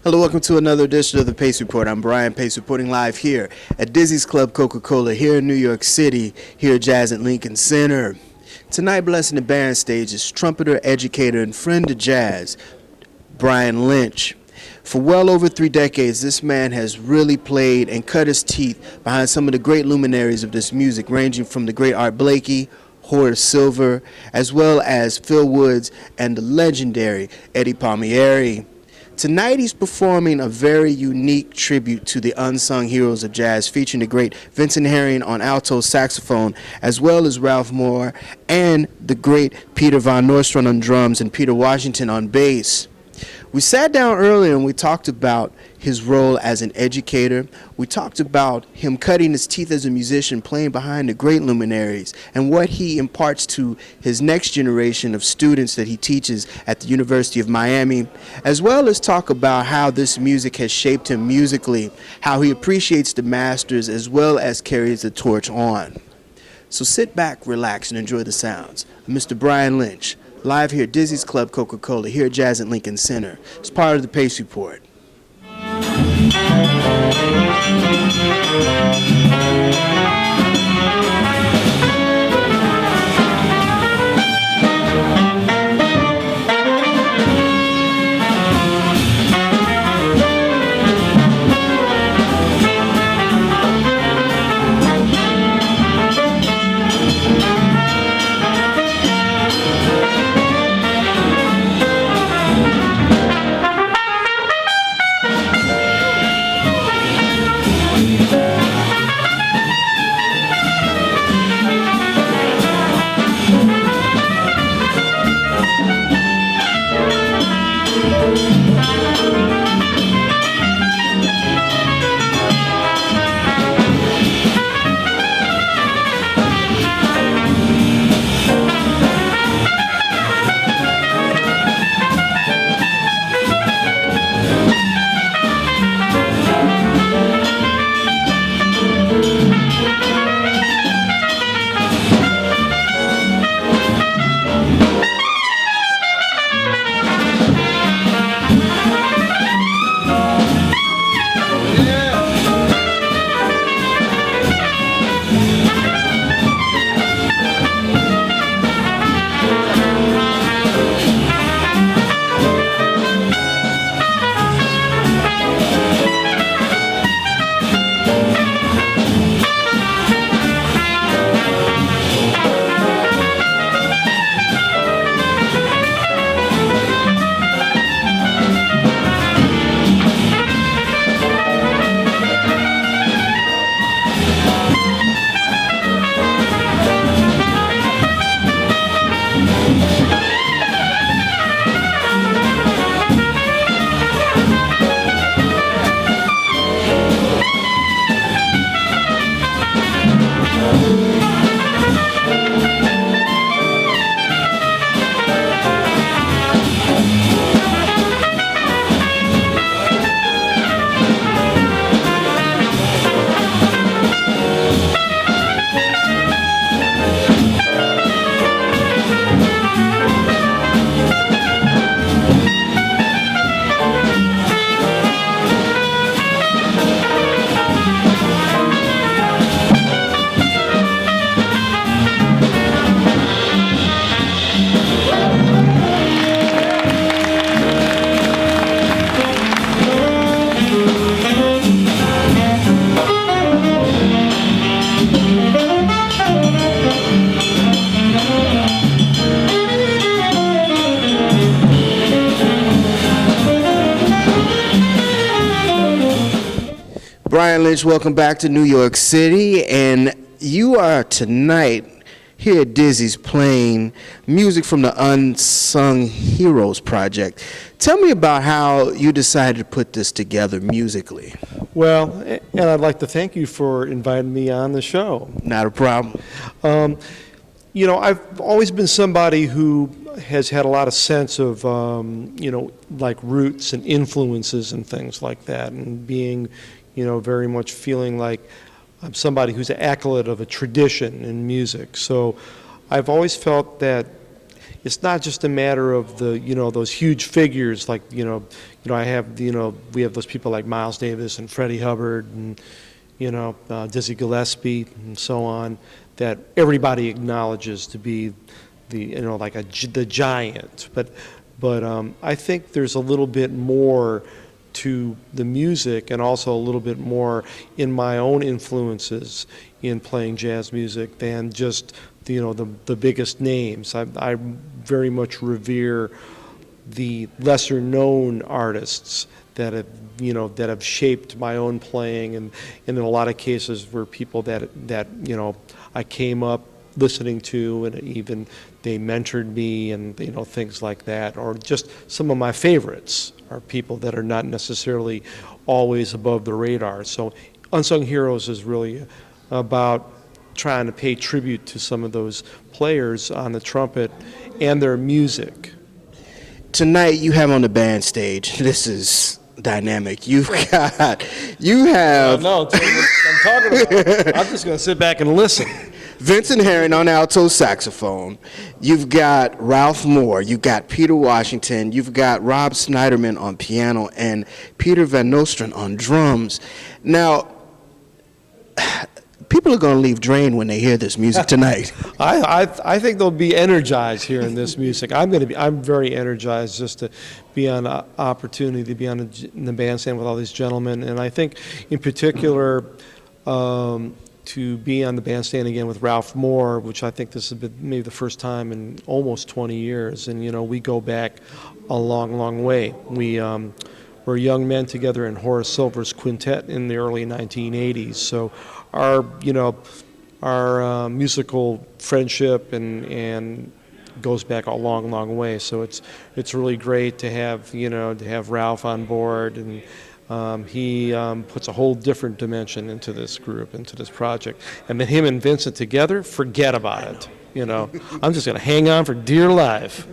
Hello, welcome to another edition of the Pace Report. I'm Brian Pace, reporting live here at Dizzy's Club Coca-Cola here in New York City, here at Jazz at Lincoln Center. Tonight, blessing the band stage is trumpeter, educator, and friend to jazz, Brian Lynch. For well over 3 decades, this man has really played and cut his teeth behind some of the great luminaries of this music, ranging from the great Art Blakey, Horace Silver, as well as Phil Woods and the legendary Eddie Palmieri. Tonight he's performing a very unique tribute to the unsung heroes of jazz, featuring the great Vincent on alto saxophone, as well as Ralph Moore and the great Peter Van Nostrand on drums and Peter Washington on bass. We sat down earlier and we talked about his role as an educator. We talked about him cutting his teeth as a musician, playing behind the great luminaries, and what he imparts to his next generation of students that he teaches at the University of Miami, as well as talk about how this music has shaped him musically, how he appreciates the masters, as well as carries the torch on. So sit back, relax, and enjoy the sounds of Mr. Brian Lynch, live here at Dizzy's Club Coca-Cola, here at Jazz at Lincoln Center. It's part of the Pace Report. Brian Lynch, welcome back to New York City, and you are tonight here at Dizzy's playing music from the Unsung Heroes Project. Tell me about how you decided to put this together musically. Well, and I'd like to thank you for inviting me on the show. Not a problem. You know, I've always been somebody who has had a lot of sense of, you know, like roots and influences and things like that, and being, you know, very much feeling like I'm somebody who's an acolyte of a tradition in music. So I've always felt that, it's not just a matter of the, those huge figures like, I have, we have those people like Miles Davis and Freddie Hubbard and, Dizzy Gillespie and so on, that everybody acknowledges to be the, like the giant. But I think there's a little bit more to the music, and also a little bit more in my own influences in playing jazz music than just the biggest names. I very much revere the lesser known artists that have shaped my own playing, and in a lot of cases were people that I came up listening to, and even they mentored me, and things like that. Or just some of my favorites are people that are not necessarily always above the radar. So Unsung Heroes is really about trying to pay tribute to some of those players on the trumpet and their music. Tonight you have on the band stage, this is dynamic. You have No, I'm talking about. I'm just going to sit back and listen. Vincent Herring on alto saxophone. You've got Ralph Moore. You've got Peter Washington. You've got Rob Snyderman on piano and Peter Van Nostrand on drums. Now, people are going to leave drained when they hear this music tonight. I think they'll be energized hearing this music. I'm very energized just to be on an opportunity to be in the bandstand with all these gentlemen, and I think in particular to be on the bandstand again with Ralph Moore, which I think this has been maybe the first time in almost 20 years, and we go back a long, long way. We were young men together in Horace Silver's quintet in the early 1980s, so our musical friendship and goes back a long, long way. So it's really great to have Ralph on board, and he puts a whole different dimension into this group, into this project. And then him and Vincent together, forget about it. I'm just going to hang on for dear life.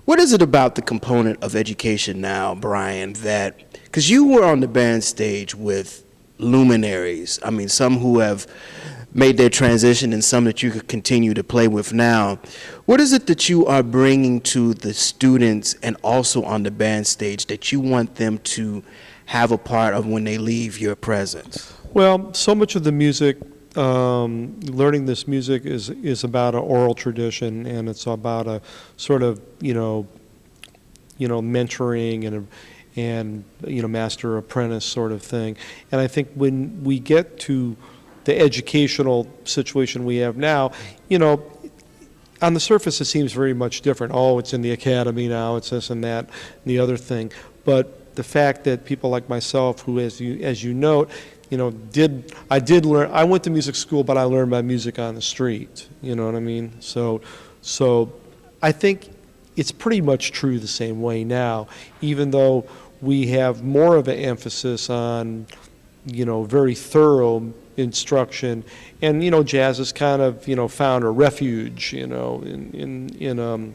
What is it about the component of education now, Brian, that, because you were on the band stage with luminaries, I mean, some who have made their transition and some that you could continue to play with now. What is it that you are bringing to the students and also on the band stage that you want them to have a part of when they leave your presence? Well, so much of the music, learning this music is about an oral tradition, and it's about a sort of mentoring and master apprentice sort of thing. And I think when we get to the educational situation we have now, on the surface it seems very much different. Oh, it's in the academy now, it's this and that and the other thing. But the fact that people like myself, who, as you note, I did learn. I went to music school, but I learned my music on the street. You know what I mean? So I think it's pretty much true the same way now, even though we have more of an emphasis on, very thorough instruction, and jazz has kind of found a refuge, in the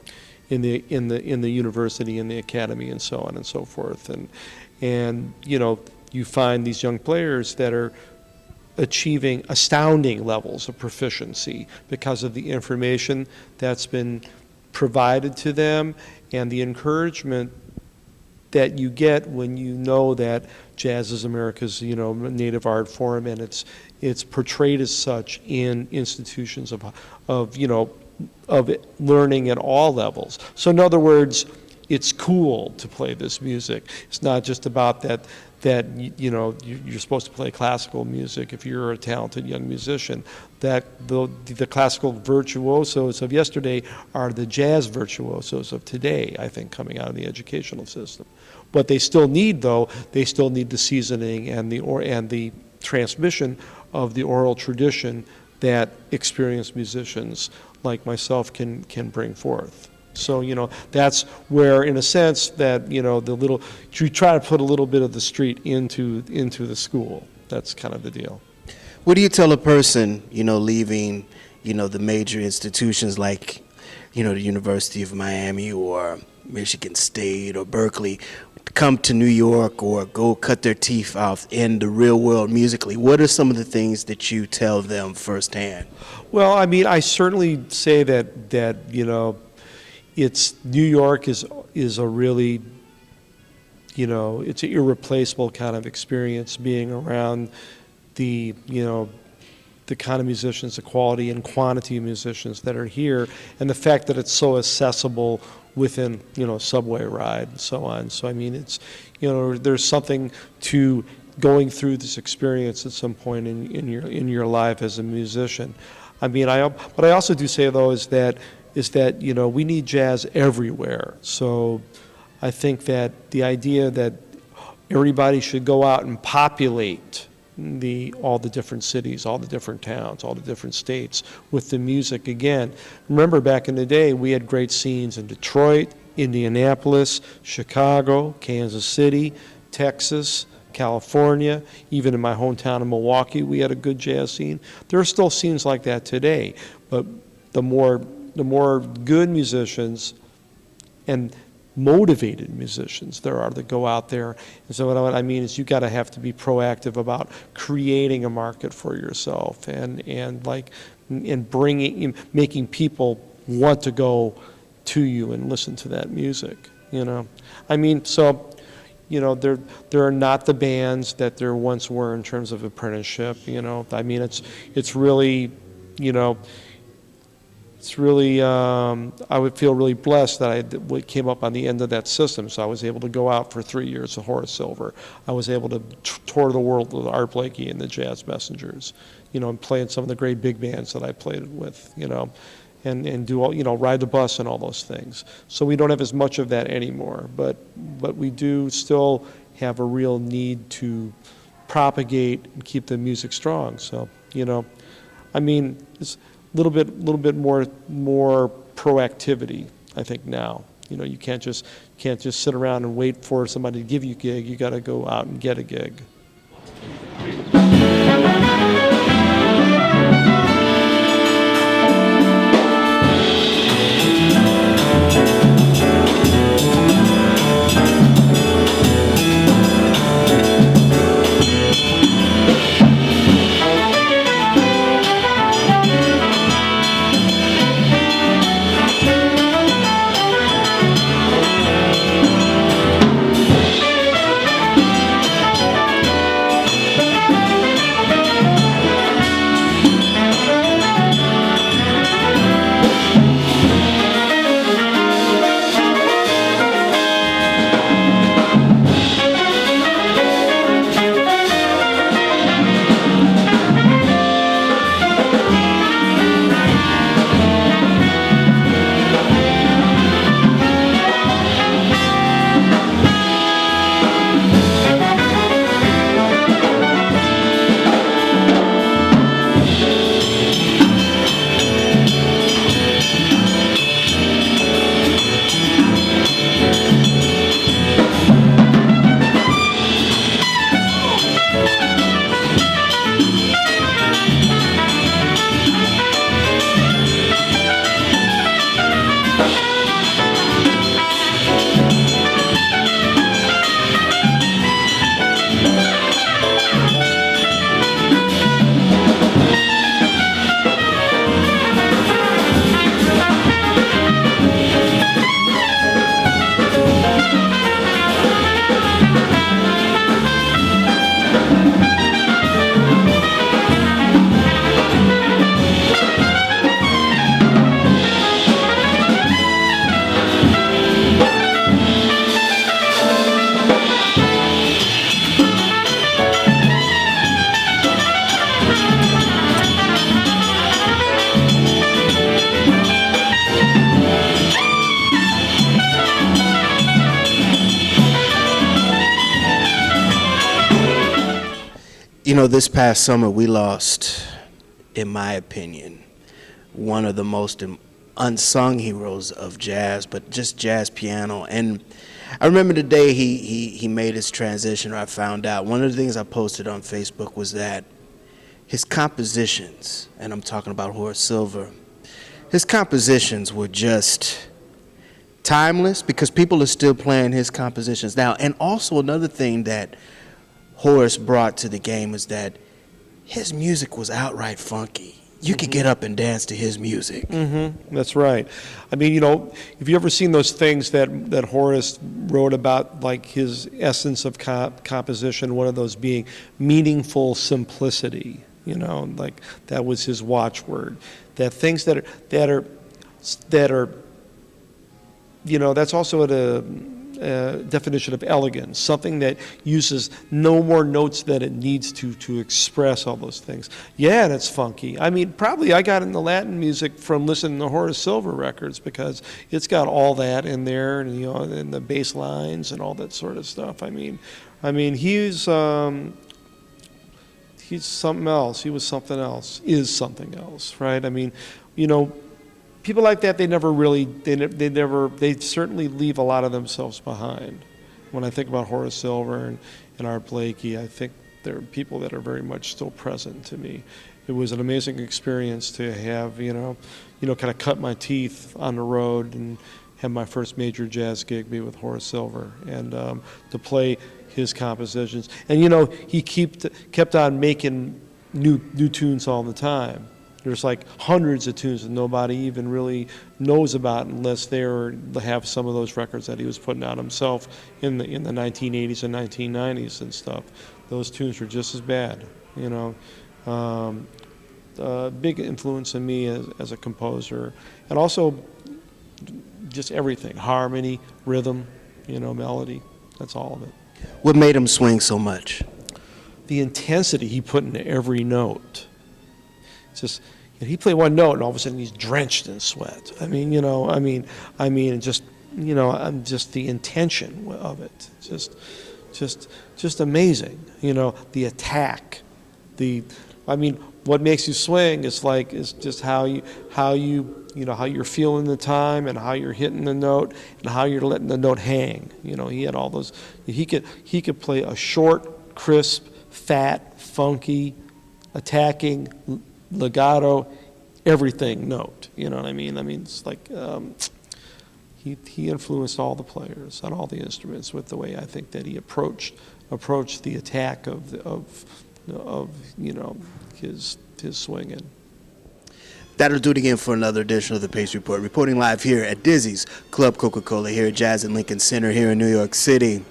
university, in the academy, and so on and so forth, and you find these young players that are achieving astounding levels of proficiency because of the information that's been provided to them and the encouragement that you get when you know that jazz is America's native art form, and it's portrayed as such in institutions of learning at all levels. So in other words, it's cool to play this music. It's not just about that you're supposed to play classical music if you're a talented young musician. That the classical virtuosos of yesterday are the jazz virtuosos of today, I think, coming out of the educational system. What they still need, though, they still need the seasoning and the transmission of the oral tradition that experienced musicians like myself can bring forth. So, that's where, in a sense, that, you try to put a little bit of the street into the school. That's kind of the deal. What do you tell a person, leaving, the major institutions like, the University of Miami or Michigan State or Berkeley, to come to New York or go cut their teeth out in the real world musically? What are some of the things that you tell them firsthand? Well, I mean, I certainly say that it's New York is a really, it's an irreplaceable kind of experience being around the kind of musicians, the quality and quantity of musicians that are here, and the fact that it's so accessible within, a subway ride and so on. So, I mean, it's, there's something to going through this experience at some point in your life as a musician. I mean, but I also do say, though, is that we need jazz everywhere. So I think that the idea that everybody should go out and populate all the different cities, all the different towns, all the different states with the music again. Remember, back in the day, we had great scenes in Detroit, Indianapolis, Chicago, Kansas City, Texas, California, even in my hometown of Milwaukee, we had a good jazz scene. There are still scenes like that today, but the more good musicians and motivated musicians there are that go out there. And so what I mean is you got to have to be proactive about creating a market for yourself and making people want to go to you and listen to that music. I mean, so there are not the bands that there once were in terms of apprenticeship. I mean, it's really, it's really, I would feel really blessed that I came up on the end of that system. So I was able to go out for 3 years with Horace Silver. I was able to tour the world with Art Blakey and the Jazz Messengers, and play in some of the great big bands that I played with, and do all, ride the bus and all those things. So we don't have as much of that anymore, but we do still have a real need to propagate and keep the music strong. So, I mean, it's a little bit more proactivity, I think, now. You can't just sit around and wait for somebody to give you a gig. You got to go out and get a gig. You know, this past summer we lost, in my opinion, one of the most unsung heroes of jazz, but just jazz piano. And I remember the day he made his transition, or I found out. One of the things I posted on Facebook was that his compositions, and I'm talking about Horace Silver, his compositions were just timeless because people are still playing his compositions now. And also another thing that Horace brought to the game is that his music was outright funky. You could get up and dance to his music. That's right. I mean, you know, have you ever seen those things that Horace wrote about, like his essence of composition, one of those being meaningful simplicity, you know, like that was his watchword. That things that are, you know, that's also a definition of elegance, something that uses no more notes than it needs to express all those things. Yeah, and it's funky. I mean, probably I got into Latin music from listening to Horace Silver records because it's got all that in there, and you know, and the bass lines and all that sort of stuff. I mean, he's something else. He was something else. Is something else, right? I mean, you know, people like that, they certainly leave a lot of themselves behind. When I think about Horace Silver and Art Blakey, I think there are people that are very much still present to me. It was an amazing experience to have, you know, kind of cut my teeth on the road and have my first major jazz gig be with Horace Silver, and to play his compositions. And, you know, he kept on making new tunes all the time. There's like hundreds of tunes that nobody even really knows about unless they have some of those records that he was putting out himself in the 1980s and 1990s and stuff. Those tunes were just as bad, you know. Big influence on me as a composer, and also just everything: harmony, rhythm, you know, melody. That's all of it. What made him swing so much? The intensity he put into every note. It's just, he played one note and all of a sudden he's drenched in sweat. I mean, you know, just, you know, just the intention of it, just amazing. You know, the attack, what makes you swing is just how you're feeling the time and how you're hitting the note and how you're letting the note hang. You know, he had all those. He could play a short, crisp, fat, funky, attacking, legato, everything note. You know what I mean? I mean, it's like he influenced all the players on all the instruments with the way I think that he approached the attack of you know, his swinging. That'll do it again for another edition of the Pace Report. Reporting live here at Dizzy's Club Coca-Cola here at Jazz at Lincoln Center here in New York City.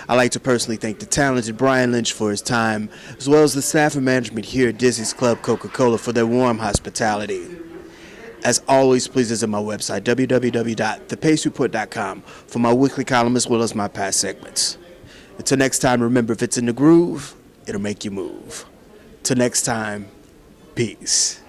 I'd like to personally thank the talented Brian Lynch for his time, as well as the staff and management here at Dizzy's Club Coca-Cola for their warm hospitality. As always, please visit my website, www.thepacereport.com, for my weekly column as well as my past segments. Until next time, remember, if it's in the groove, it'll make you move. Till next time, peace.